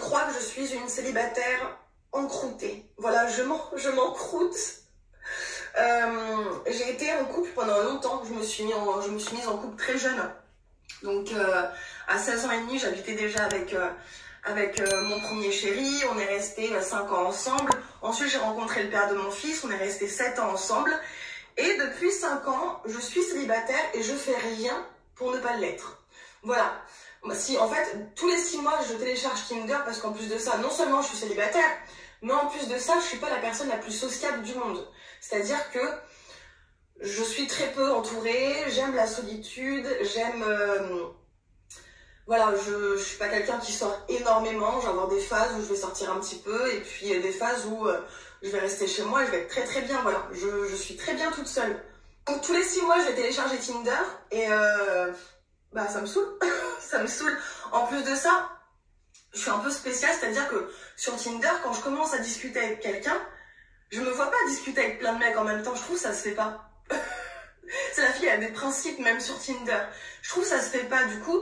crois que je suis une célibataire encroûtée. Voilà, je m'encroûte. J'ai été en couple pendant longtemps. Je me suis mise en couple très jeune. Donc, à 16 ans et demi, j'habitais déjà avec mon premier chéri. On est resté 5 ans ensemble. Ensuite, j'ai rencontré le père de mon fils. On est resté 7 ans ensemble. Et depuis 5 ans, je suis célibataire et je fais rien pour ne pas l'être. Voilà. Si, en fait, tous les 6 mois, je télécharge Tinder parce qu'en plus de ça, non seulement je suis célibataire, mais en plus de ça, je suis pas la personne la plus sociable du monde. C'est-à-dire que je suis très peu entourée, j'aime la solitude, j'aime... voilà, je suis pas quelqu'un qui sort énormément. Je vais avoir des phases où je vais sortir un petit peu et puis des phases où je vais rester chez moi et je vais être très très bien. Voilà, je suis très bien toute seule. Donc tous les 6 mois, je vais télécharger Tinder et bah ça me saoule. Ça me saoule. En plus de ça, je suis un peu spéciale, c'est-à-dire que sur Tinder, quand je commence à discuter avec quelqu'un, je me vois pas discuter avec plein de mecs en même temps. Je trouve que ça se fait pas. C'est la fille, elle a des principes même sur Tinder. Je trouve que ça se fait pas. Du coup,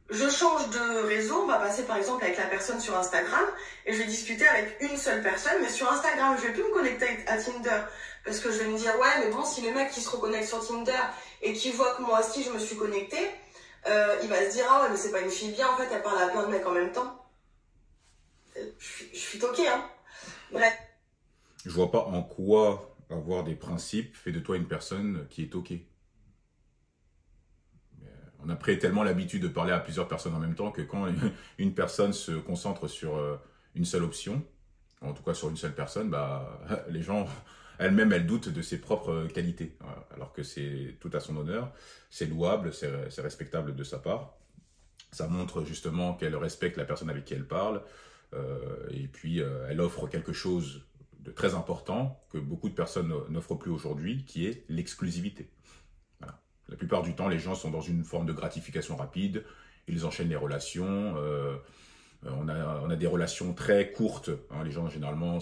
je change de réseau. On va passer par exemple avec la personne sur Instagram et je vais discuter avec une seule personne. Mais sur Instagram, je vais plus me connecter à Tinder parce que je vais me dire ouais, mais bon, si le mec qui se reconnecte sur Tinder et qui voit que moi aussi je me suis connectée, il va se dire ah ouais, mais c'est pas une fille bien en fait, elle parle à plein de mecs en même temps. Je suis toquée, hein. Bref. Je vois pas en quoi avoir des principes fait de toi une personne qui est toquée. On a pris tellement l'habitude de parler à plusieurs personnes en même temps que quand une personne se concentre sur une seule option, en tout cas sur une seule personne, bah, les gens, elles-mêmes, elles doutent de ses propres qualités. Alors que c'est tout à son honneur, c'est louable, c'est respectable de sa part. Ça montre justement qu'elle respecte la personne avec qui elle parle. Et puis, elle offre quelque chose de très important que beaucoup de personnes n'offrent plus aujourd'hui, qui est l'exclusivité. Voilà. La plupart du temps, les gens sont dans une forme de gratification rapide, ils enchaînent les relations, on a des relations très courtes, hein, les gens généralement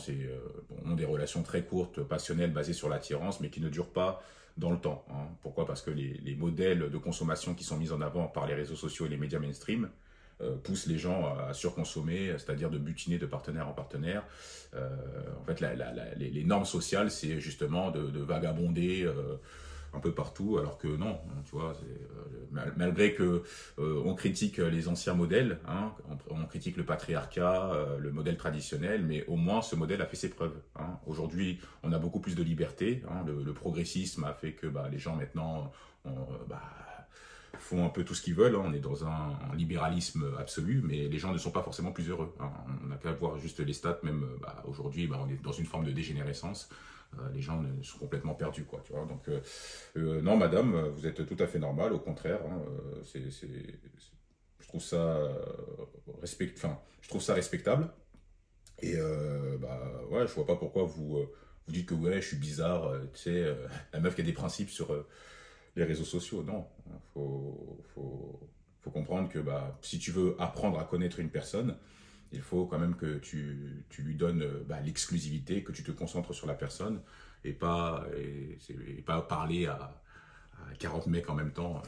ont des relations très courtes, passionnelles, basées sur l'attirance, mais qui ne durent pas dans le temps. Hein. Pourquoi? Parce que les modèles de consommation qui sont mis en avant par les réseaux sociaux et les médias mainstream poussent les gens à surconsommer, c'est-à-dire de butiner de partenaire en partenaire. En fait, les normes sociales, c'est justement de vagabonder un peu partout, alors que non, tu vois, malgré que on critique les anciens modèles, hein, on critique le patriarcat, le modèle traditionnel, mais au moins ce modèle a fait ses preuves. Hein. Aujourd'hui, on a beaucoup plus de liberté. Hein, le progressisme a fait que les gens maintenant font un peu tout ce qu'ils veulent. Hein. On est dans un libéralisme absolu, mais les gens ne sont pas forcément plus heureux. Hein. On n'a qu'à voir juste les stats, même aujourd'hui, on est dans une forme de dégénérescence. Les gens sont complètement perdus, quoi, tu vois. Donc, non, madame, vous êtes tout à fait normal, au contraire. Hein, je trouve ça je trouve ça respectable. Et ouais, je vois pas pourquoi vous dites que ouais, je suis bizarre, tu sais, la meuf qui a des principes sur les réseaux sociaux. Non, faut comprendre que si tu veux apprendre à connaître une personne, il faut quand même que tu lui donnes l'exclusivité, que tu te concentres sur la personne et pas parler à 40 mecs en même temps.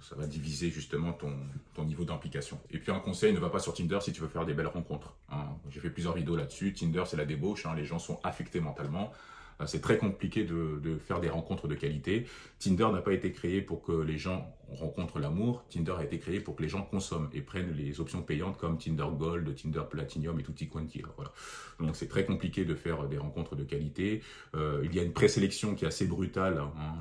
Ça va diviser justement ton niveau d'implication. Et puis un conseil, ne va pas sur Tinder si tu veux faire des belles rencontres. Hein. J'ai fait plusieurs vidéos là-dessus. Tinder, c'est la débauche. Hein. Les gens sont affectés mentalement. C'est très compliqué de faire des rencontres de qualité. Tinder n'a pas été créé pour que les gens rencontrent l'amour. Tinder a été créé pour que les gens consomment et prennent les options payantes comme Tinder Gold, Tinder Platinum et tutti quanti. Voilà. Donc c'est très compliqué de faire des rencontres de qualité. Il y a une présélection qui est assez brutale. Hein.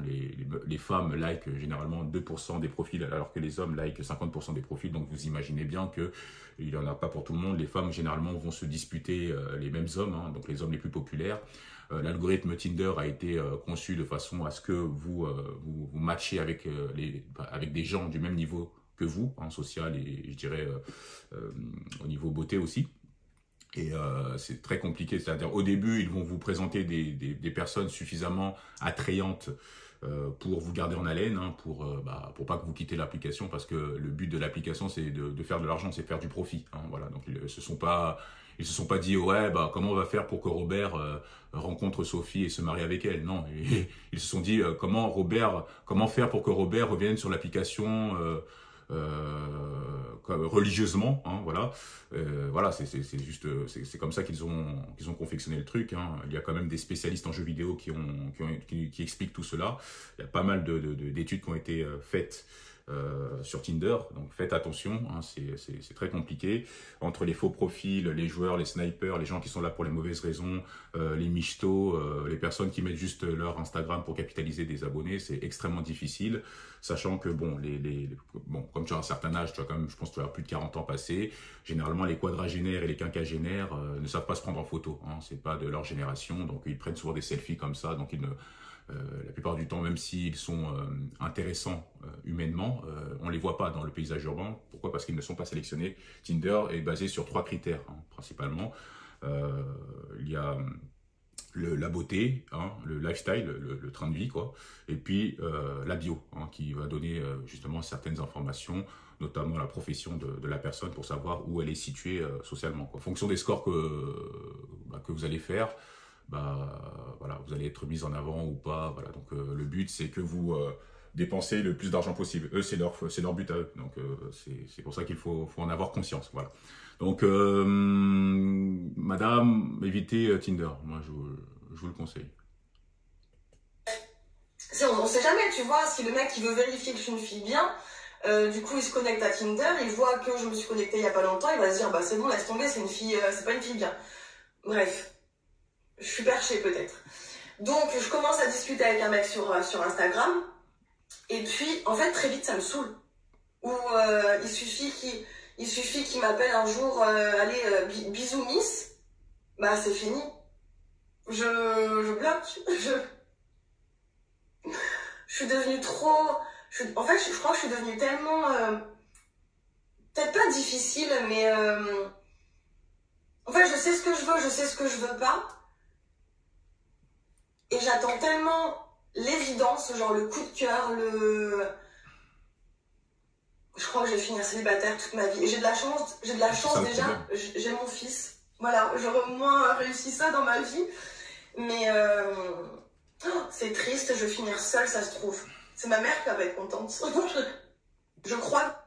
Les femmes like généralement 2% des profils alors que les hommes like 50% des profils. Donc vous imaginez bien que il n'y en a pas pour tout le monde. Les femmes généralement vont se disputer les mêmes hommes, hein, donc les hommes les plus populaires. L'algorithme Tinder a été conçu de façon à ce que vous matchiez avec des gens du même niveau que vous, hein, social et je dirais au niveau beauté aussi. Et c'est très compliqué, c'est-à-dire au début, ils vont vous présenter des personnes suffisamment attrayantes pour vous garder en haleine, hein, pour pas que vous quittez l'application, parce que le but de l'application, c'est de faire de l'argent, c'est faire du profit. Hein, voilà. Donc ils se sont pas dit ouais comment on va faire pour que Robert rencontre Sophie et se marie avec elle. Non, ils se sont dit comment faire pour que Robert revienne sur l'application religieusement, hein, voilà. Voilà, c'est juste, c'est comme ça qu'ils ont confectionné le truc, hein. Il y a quand même des spécialistes en jeux vidéo qui expliquent tout cela. Il y a pas mal d'études qui ont été faites sur Tinder, donc faites attention, hein, c'est très compliqué. Entre les faux profils, les joueurs, les snipers, les gens qui sont là pour les mauvaises raisons, les michtos, les personnes qui mettent juste leur Instagram pour capitaliser des abonnés, c'est extrêmement difficile, sachant que bon, bon, comme tu as un certain âge, tu as quand même, je pense que tu as plus de 40 ans passés, généralement les quadragénaires et les quinquagénaires ne savent pas se prendre en photo, hein, c'est pas de leur génération, donc ils prennent souvent des selfies comme ça, donc ils ne la plupart du temps, même s'ils sont intéressants humainement, on ne les voit pas dans le paysage urbain. Pourquoi? Parce qu'ils ne sont pas sélectionnés. Tinder est basé sur 3 critères, hein, principalement. Il y a la beauté, hein, le lifestyle, le train de vie, quoi. Et puis la bio, hein, qui va donner justement certaines informations, notamment la profession de la personne pour savoir où elle est située socialement, quoi. En fonction des scores que vous allez faire, voilà, vous allez être mis en avant ou pas. Voilà. Donc le but, c'est que vous dépensez le plus d'argent possible. Eux, c'est leur but à eux. Donc c'est pour ça qu'il faut en avoir conscience. Voilà. Donc madame, évitez Tinder. Moi, je vous le conseille. On sait jamais, tu vois, si le mec il veut vérifier que je suis une fille bien, du coup il se connecte à Tinder, il voit que je me suis connectée il y a pas longtemps, il va se dire bah c'est bon, laisse tomber, c'est une fille, c'est pas une fille bien. Bref. Je suis perchée peut-être. Donc je commence à discuter avec un mec sur Instagram. Et puis en fait très vite ça me saoule. Ou il suffit qu'il m'appelle un jour, allez, bisous miss. Bah c'est fini. Je bloque. Je suis devenue trop... En fait je crois que je suis devenue tellement... peut-être pas difficile, mais... en fait je sais ce que je veux, je sais ce que je veux pas. Et j'attends tellement l'évidence, genre le coup de cœur, Je crois que je vais finir célibataire toute ma vie. Et j'ai de la chance déjà, j'ai mon fils. Voilà, j'aurais au moins réussi ça dans ma vie. Mais c'est triste, je vais finir seule, ça se trouve. C'est ma mère qui va être contente. Je crois.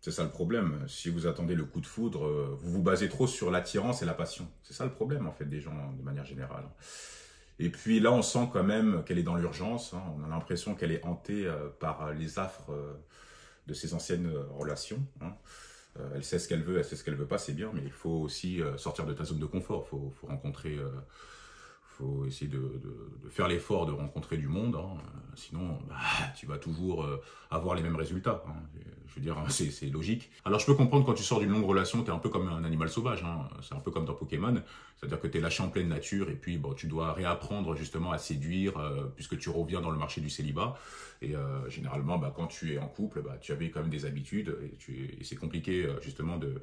C'est ça le problème. Si vous attendez le coup de foudre, vous vous basez trop sur l'attirance et la passion. C'est ça le problème, en fait, des gens, de manière générale. Et puis là, on sent quand même qu'elle est dans l'urgence, hein. On a l'impression qu'elle est hantée par les affres de ses anciennes relations, hein. Elle sait ce qu'elle veut, elle sait ce qu'elle veut pas, c'est bien, mais il faut aussi sortir de ta zone de confort. Faut rencontrer, faut essayer de faire l'effort de rencontrer du monde, hein. Sinon tu vas toujours avoir les mêmes résultats, hein. Je veux dire, c'est logique. Alors je peux comprendre quand tu sors d'une longue relation, tu es un peu comme un animal sauvage, hein. C'est un peu comme dans Pokémon, c'est-à-dire que tu es lâché en pleine nature et puis bon, tu dois réapprendre justement à séduire puisque tu reviens dans le marché du célibat. Et généralement, quand tu es en couple, tu avais quand même des habitudes et c'est compliqué justement de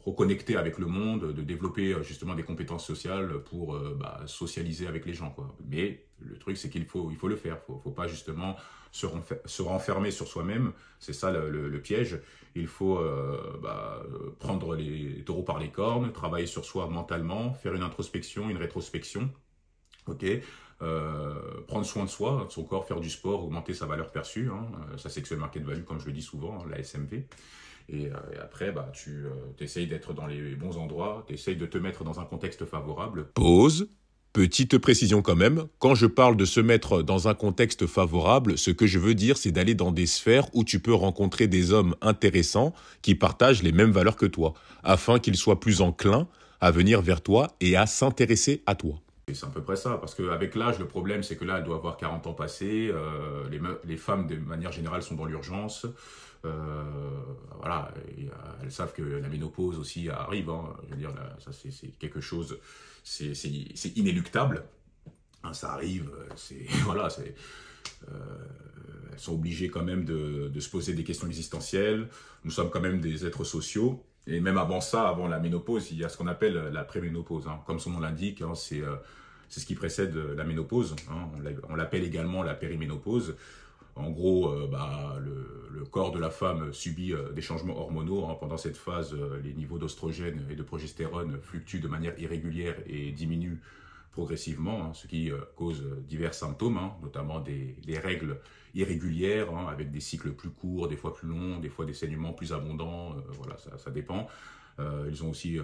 reconnecter avec le monde, de développer justement des compétences sociales pour socialiser avec les gens, quoi. Mais le truc, c'est qu'il faut le faire. Faut pas justement se renfermer sur soi-même. C'est ça le piège. Il faut prendre les taureaux par les cornes, travailler sur soi mentalement, faire une introspection, une rétrospection. Ok, prendre soin de soi, de son corps, faire du sport, augmenter sa valeur perçue, hein, sa sexual market value, comme je le dis souvent, hein, la SMV. Et après, tu essayes d'être dans les bons endroits, tu essayes de te mettre dans un contexte favorable. Pause. Petite précision quand même, quand je parle de se mettre dans un contexte favorable, ce que je veux dire, c'est d'aller dans des sphères où tu peux rencontrer des hommes intéressants qui partagent les mêmes valeurs que toi, afin qu'ils soient plus enclins à venir vers toi et à s'intéresser à toi. C'est à peu près ça, parce qu'avec l'âge, le problème, c'est que là, elle doit avoir 40 ans passés, les femmes, de manière générale, sont dans l'urgence. Voilà, et, elles savent que la ménopause aussi arrive, hein. Je veux dire, là, ça c'est quelque chose, c'est inéluctable, hein, ça arrive, voilà, elles sont obligées quand même de se poser des questions existentielles. Nous sommes quand même des êtres sociaux, et même avant ça, avant la ménopause, il y a ce qu'on appelle la préménopause, hein. Comme son nom l'indique, hein, c'est ce qui précède la ménopause, hein. On l'appelle également la périménopause. En gros, le corps de la femme subit des changements hormonaux, hein. Pendant cette phase, les niveaux d'oestrogène et de progestérone fluctuent de manière irrégulière et diminuent progressivement, ce qui cause divers symptômes, notamment des règles irrégulières, avec des cycles plus courts, des fois plus longs, des fois des saignements plus abondants, voilà, ça dépend. Elles ont aussi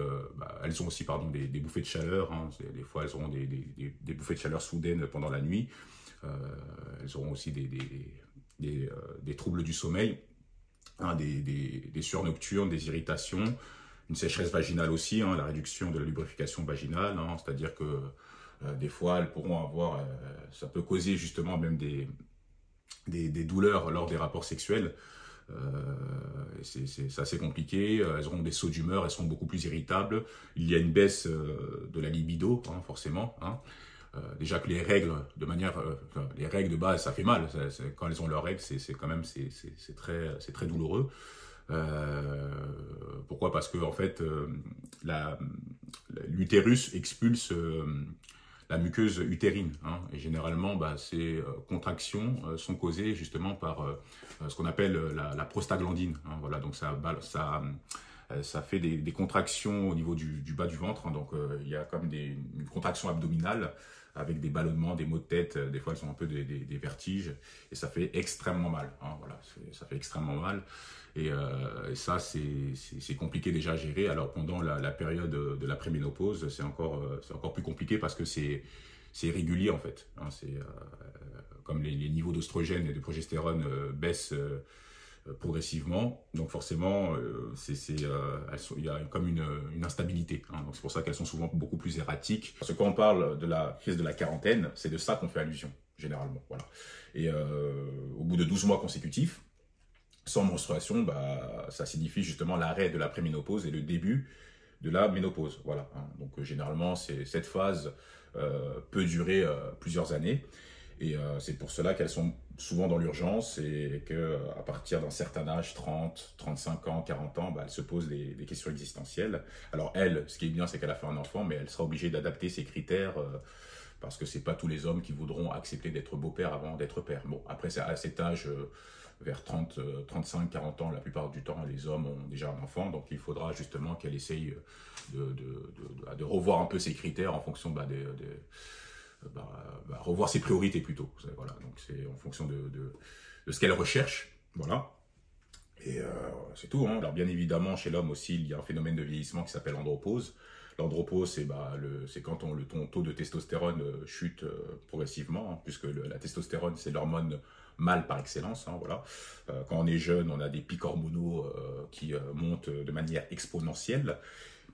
des bouffées de chaleur, des fois elles auront des bouffées de chaleur soudaines pendant la nuit. Elles auront aussi des troubles du sommeil, des sueurs nocturnes, des irritations, une sécheresse vaginale aussi, la réduction de la lubrification vaginale, c'est-à-dire que des fois elles pourront avoir, ça peut causer justement même des douleurs lors des rapports sexuels. C'est assez compliqué. Elles auront des sauts d'humeur, elles seront beaucoup plus irritables. Il y a une baisse de la libido, forcément. Déjà que les règles, les règles de base, ça fait mal. Quand elles ont leurs règles, c'est très douloureux. Pourquoi? Parce que en fait, l'utérus expulse la muqueuse utérine, et généralement, ces contractions sont causées justement par ce qu'on appelle la prostaglandine. Voilà, donc ça fait des contractions au niveau du bas du ventre, donc il y a comme une contraction abdominale avec des ballonnements, des maux de tête, des fois elles ont un peu des vertiges, et ça fait extrêmement mal. Voilà, ça fait extrêmement mal, et ça c'est compliqué déjà à gérer. Alors pendant la période de la préménopause, c'est encore plus compliqué parce que c'est irrégulier en fait. Comme les niveaux d'oestrogène et de progestérone baissent progressivement, donc forcément il y a comme une instabilité, donc c'est pour ça qu'elles sont souvent beaucoup plus erratiques. Parce que quand on parle de la crise de la quarantaine, c'est de ça qu'on fait allusion généralement, voilà. Et au bout de 12 mois consécutifs sans menstruation, ça signifie justement l'arrêt de la préménopause et le début de la ménopause, voilà. Donc généralement cette phase peut durer plusieurs années. Et c'est pour cela qu'elles sont souvent dans l'urgence et qu'à partir d'un certain âge, 30, 35 ans, 40 ans, elles se posent des questions existentielles. Alors elle, ce qui est bien, c'est qu'elle a fait un enfant, mais elle sera obligée d'adapter ses critères parce que c'est pas tous les hommes qui voudront accepter d'être beau-père avant d'être père. Bon, après, à cet âge, vers 30, 35, 40 ans, la plupart du temps, les hommes ont déjà un enfant, donc il faudra justement qu'elle essaye de revoir un peu ses critères en fonction revoir ses priorités plutôt. Voilà, donc c'est en fonction de ce qu'elle recherche, voilà. Et c'est tout. Alors bien évidemment, chez l'homme aussi, il y a un phénomène de vieillissement qui s'appelle l'andropause. L'andropause, c'est quand ton taux de testostérone chute progressivement, puisque la testostérone, c'est l'hormone mâle par excellence. Voilà. Quand on est jeune, on a des pics hormonaux qui montent de manière exponentielle.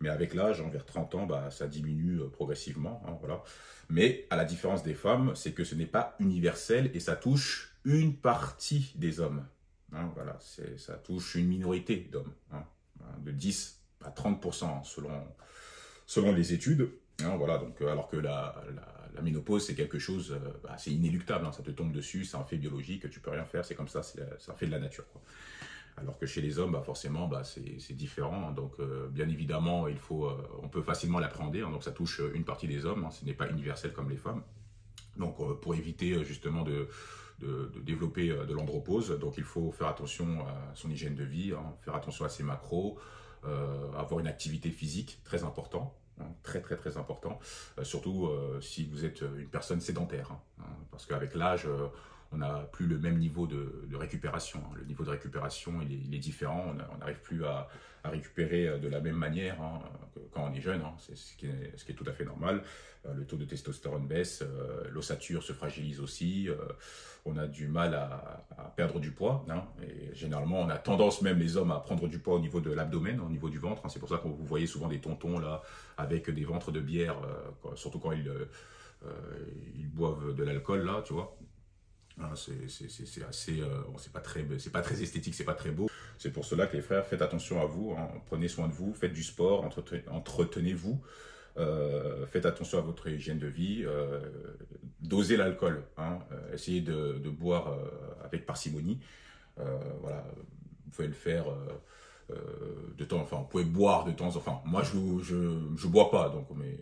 Mais avec l'âge, vers 30 ans, ça diminue progressivement. Voilà. Mais à la différence des femmes, c'est que ce n'est pas universel et ça touche une partie des hommes. Voilà, ça touche une minorité d'hommes, de 10 à 30% selon les études. Voilà, donc, alors que la ménopause, c'est quelque chose, c'est inéluctable, ça te tombe dessus, c'est un fait biologique, tu peux rien faire, c'est comme ça, c'est un fait de la nature, quoi. Alors que chez les hommes, forcément, c'est différent. Donc, bien évidemment, on peut facilement l'appréhender. Donc, ça touche une partie des hommes. Ce n'est pas universel comme les femmes. Donc, pour éviter justement de développer de l'andropause, donc il faut faire attention à son hygiène de vie, faire attention à ses macros, avoir une activité physique, très important. Très très très important. Surtout si vous êtes une personne sédentaire. Parce qu'avec l'âge, on n'a plus le même niveau de récupération. Le niveau de récupération, il est différent. On n'arrive plus à récupérer de la même manière que quand on est jeune. C'est ce qui est tout à fait normal. Le taux de testostérone baisse, l'ossature se fragilise aussi. On a du mal à perdre du poids. Et généralement, on a tendance même, les hommes, à prendre du poids au niveau de l'abdomen, au niveau du ventre. C'est pour ça que vous voyez souvent des tontons là, avec des ventres de bière, surtout quand ils boivent de l'alcool, là, tu vois. C'est assez, c'est pas très esthétique, c'est pas très beau. C'est pour cela que les frères, faites attention à vous, prenez soin de vous, faites du sport, entretenez-vous, faites attention à votre hygiène de vie, dosez l'alcool, essayez de boire avec parcimonie. Voilà, vous pouvez le faire vous pouvez boire de temps, moi je bois pas, donc, mais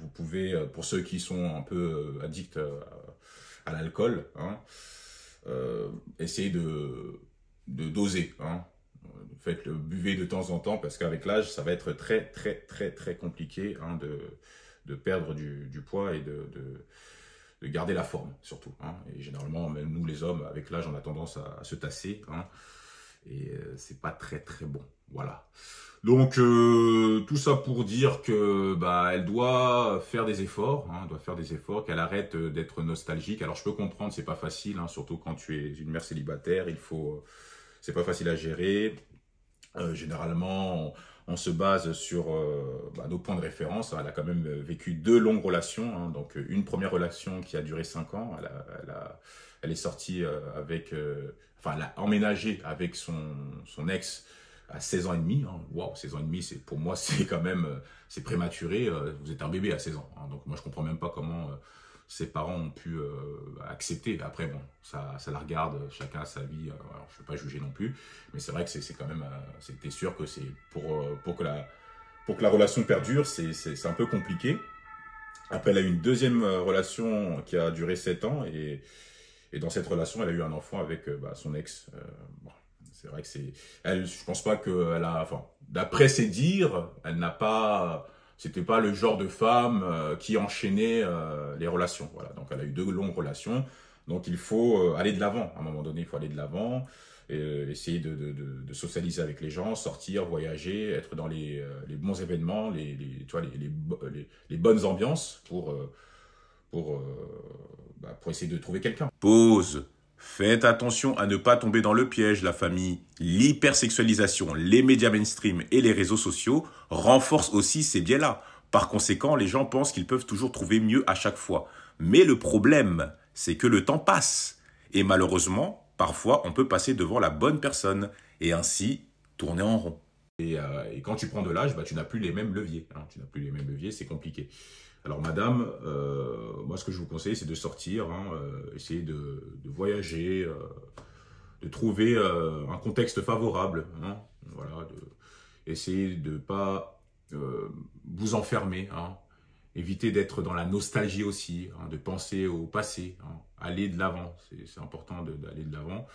vous pouvez, pour ceux qui sont un peu addicts à l'alcool, essayez de doser, buvez de temps en temps, parce qu'avec l'âge, ça va être très très très très compliqué perdre du poids et de garder la forme, surtout. Hein. Et généralement, même nous les hommes, avec l'âge, on a tendance à se tasser. Hein. Et c'est pas très très bon. Voilà. Donc, tout ça pour dire que elle doit faire des efforts, hein, doit faire des efforts, qu'elle arrête d'être nostalgique. Alors, je peux comprendre, c'est pas facile, hein, surtout quand tu es une mère célibataire, c'est pas facile à gérer. Généralement, on se base sur nos points de référence. Elle a quand même vécu 2 longues relations. Hein, donc, une première relation qui a duré 5 ans. Elle est sortie avec... elle a emménagé avec son ex à 16 ans et demi. Hein. Waouh, 16 ans et demi, pour moi, c'est quand même... c'est prématuré. Vous êtes un bébé à 16 ans. Hein, donc, moi, je comprends même pas comment... ses parents ont pu accepter. Après, bon, ça la regarde, chacun a sa vie. Alors, je ne vais pas juger non plus, mais c'est vrai que c'est quand même... c'était sûr que c'est pour que la relation perdure, c'est un peu compliqué. Après, elle a eu une deuxième relation qui a duré 7 ans, et dans cette relation, elle a eu un enfant avec son ex. Bon, c'est vrai que je pense pas qu'elle a... Enfin, d'après ses dires, elle n'a pas... C'était pas le genre de femme qui enchaînait les relations. Voilà. Donc, elle a eu 2 longues relations. Donc, il faut aller de l'avant. À un moment donné, il faut aller de l'avant, essayer de socialiser avec les gens, sortir, voyager, être dans les bons événements, les bonnes ambiances pour essayer de trouver quelqu'un. Pause. Faites attention à ne pas tomber dans le piège, la famille. L'hypersexualisation, les médias mainstream et les réseaux sociaux renforcent aussi ces biais-là. Par conséquent, les gens pensent qu'ils peuvent toujours trouver mieux à chaque fois. Mais le problème, c'est que le temps passe. Et malheureusement, parfois, on peut passer devant la bonne personne et ainsi tourner en rond. Et quand tu prends de l'âge, tu n'as plus les mêmes leviers. Hein. Tu n'as plus les mêmes leviers, c'est compliqué. Alors, madame, moi, ce que je vous conseille, c'est de sortir, hein, essayer de voyager, de trouver un contexte favorable. Hein, voilà, essayer de ne pas vous enfermer. Hein, éviter d'être dans la nostalgie aussi, hein, de penser au passé. Hein, aller de l'avant, c'est important d'aller de l'avant.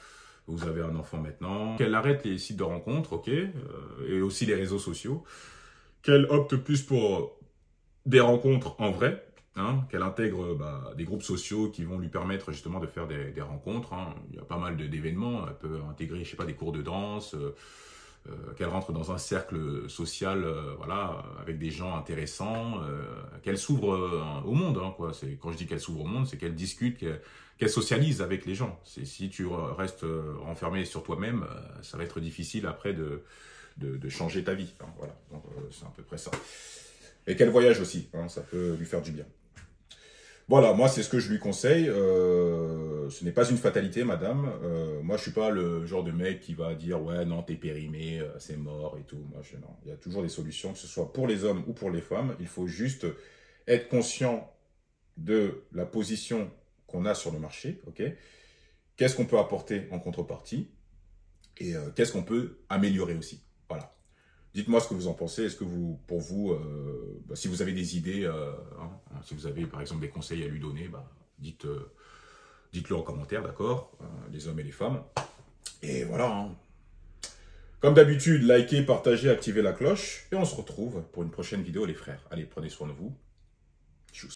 Vous avez un enfant maintenant. Qu'elle arrête les sites de rencontres, ok, et aussi les réseaux sociaux. Qu'elle opte plus pour des rencontres en vrai, hein, qu'elle intègre des groupes sociaux qui vont lui permettre justement de faire des rencontres. Hein. Il y a pas mal d'événements. Elle peut intégrer, je sais pas, des cours de danse, qu'elle rentre dans un cercle social, voilà, avec des gens intéressants, qu'elle s'ouvre au monde. Hein, quoi. Quand je dis qu'elle s'ouvre au monde, c'est qu'elle discute, qu'elle socialise avec les gens. Si tu restes renfermé sur toi-même, ça va être difficile après de changer ta vie. Hein, voilà, donc c'est à peu près ça. Et qu'elle voyage aussi, hein, ça peut lui faire du bien. Voilà, moi, c'est ce que je lui conseille. Ce n'est pas une fatalité, madame. Moi, je suis pas le genre de mec qui va dire « Ouais, non, t'es périmé, c'est mort et tout. » Moi, non. Il y a toujours des solutions, que ce soit pour les hommes ou pour les femmes. Il faut juste être conscient de la position qu'on a sur le marché. Okay, qu'est-ce qu'on peut apporter en contrepartie et qu'est-ce qu'on peut améliorer aussi. Voilà. Dites-moi ce que vous en pensez. Est-ce que pour vous, si vous avez des idées, si vous avez par exemple des conseils à lui donner, dites-le en commentaire, d'accord, les hommes et les femmes. Et voilà. Hein. Comme d'habitude, likez, partagez, activez la cloche. Et on se retrouve pour une prochaine vidéo, les frères. Allez, prenez soin de vous.